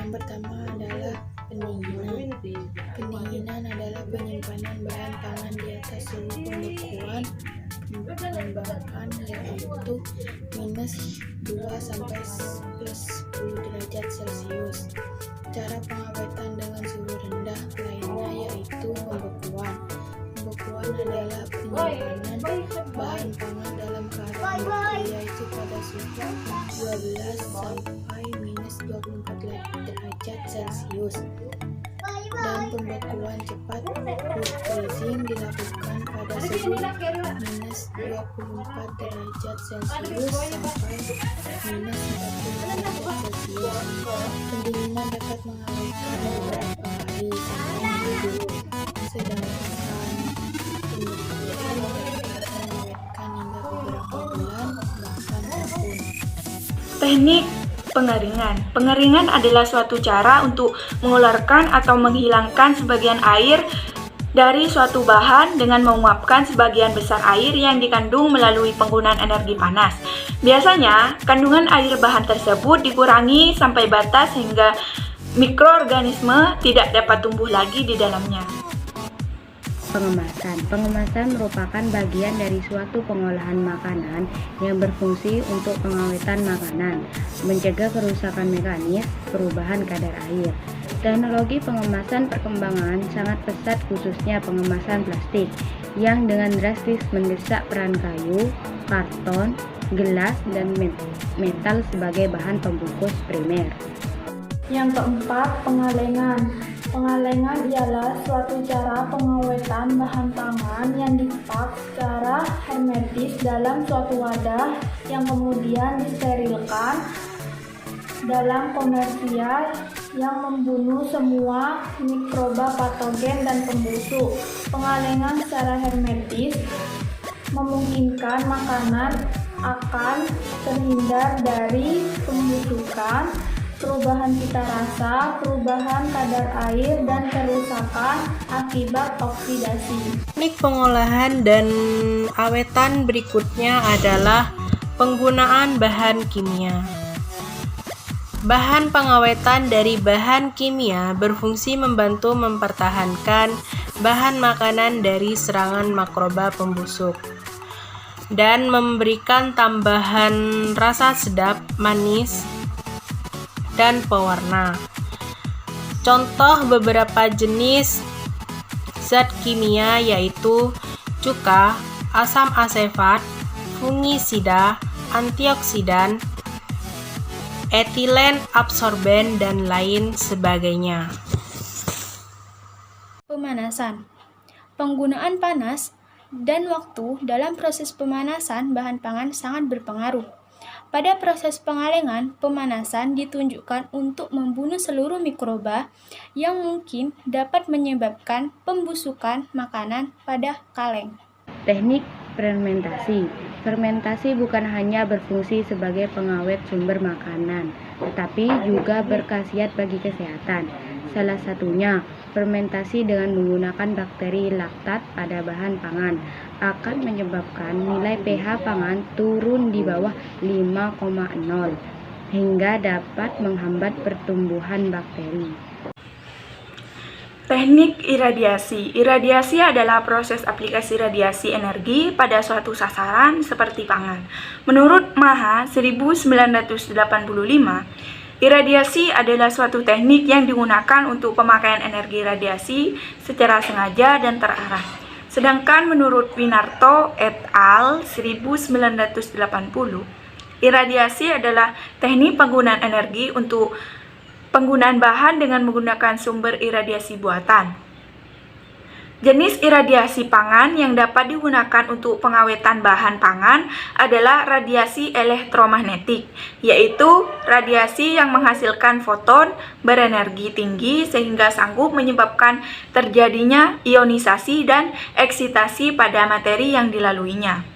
Yang pertama adalah pendinginan. Pendinginan adalah penyimpanan bahan pangan di atas suhu pembekuan bahan yaitu -2 sampai +10 derajat Celcius. Cara pengawetan dengan suhu rendah lainnya yaitu pembekuan. Pembekuan adalah penyimpanan bahan pangan dalam keadaan beku yaitu pada suhu 12 sampai -24 derajat Celcius. Dan pembekuan cepat food freezing dilakukan pada suhu -24 derajat Celcius sampai -40 derajat Celcius. Pendinginan dapat mengawetkan beberapa hari sampai minggu, sedangkan pembekuan dapat mengawetkan hingga beberapa bulan bahkan tahun. Teknik pengeringan. Pengeringan adalah suatu cara untuk mengeluarkan atau menghilangkan sebagian air dari suatu bahan dengan menguapkan sebagian besar air yang dikandung melalui penggunaan energi panas. Biasanya, kandungan air bahan tersebut dikurangi sampai batas hingga mikroorganisme tidak dapat tumbuh lagi di dalamnya. Pengemasan. Pengemasan merupakan bagian dari suatu pengolahan makanan yang berfungsi untuk pengawetan makanan, mencegah kerusakan mekanis, perubahan kadar air. Teknologi pengemasan perkembangan sangat pesat khususnya pengemasan plastik yang dengan drastis mendesak peran kayu, karton, gelas, dan metal sebagai bahan pembungkus primer. Yang keempat, pengalengan. Pengalengan ialah suatu cara pengawetan bahan pangan yang dipak secara hermetis dalam suatu wadah yang kemudian disterilkan dalam komersial yang membunuh semua mikroba patogen dan pembusuk. Pengalengan secara hermetis memungkinkan makanan akan terhindar dari pembusukan, perubahan cita rasa, perubahan kadar air, dan kerusakan akibat oksidasi. Teknik pengolahan dan awetan berikutnya adalah penggunaan bahan kimia. Bahan pengawetan dari bahan kimia berfungsi membantu mempertahankan bahan makanan dari serangan mikroba pembusuk dan memberikan tambahan rasa sedap, manis, dan pewarna. Contoh beberapa jenis zat kimia yaitu cuka, asam asefat, fungisida, antioksidan, etilen absorben, dan lain sebagainya. Pemanasan. Penggunaan panas dan waktu dalam proses pemanasan bahan pangan sangat berpengaruh. Pada proses pengalengan, pemanasan ditunjukkan untuk membunuh seluruh mikroba yang mungkin dapat menyebabkan pembusukan makanan pada kaleng. Teknik fermentasi. Fermentasi bukan hanya berfungsi sebagai pengawet sumber makanan, tetapi juga berkhasiat bagi kesehatan. Salah satunya, fermentasi dengan menggunakan bakteri laktat pada bahan pangan akan menyebabkan nilai pH pangan turun di bawah 5,0 hingga dapat menghambat pertumbuhan bakteri. Teknik iradiasi. Iradiasi adalah proses aplikasi radiasi energi pada suatu sasaran seperti pangan. Menurut Maha 1985, iradiasi adalah suatu teknik yang digunakan untuk pemakaian energi radiasi secara sengaja dan terarah. Sedangkan menurut Winarto et al. 1980, iradiasi adalah teknik penggunaan energi untuk penggunaan bahan dengan menggunakan sumber iradiasi buatan. Jenis iradiasi pangan yang dapat digunakan untuk pengawetan bahan pangan adalah radiasi elektromagnetik, yaitu radiasi yang menghasilkan foton berenergi tinggi sehingga sanggup menyebabkan terjadinya ionisasi dan eksitasi pada materi yang dilaluinya.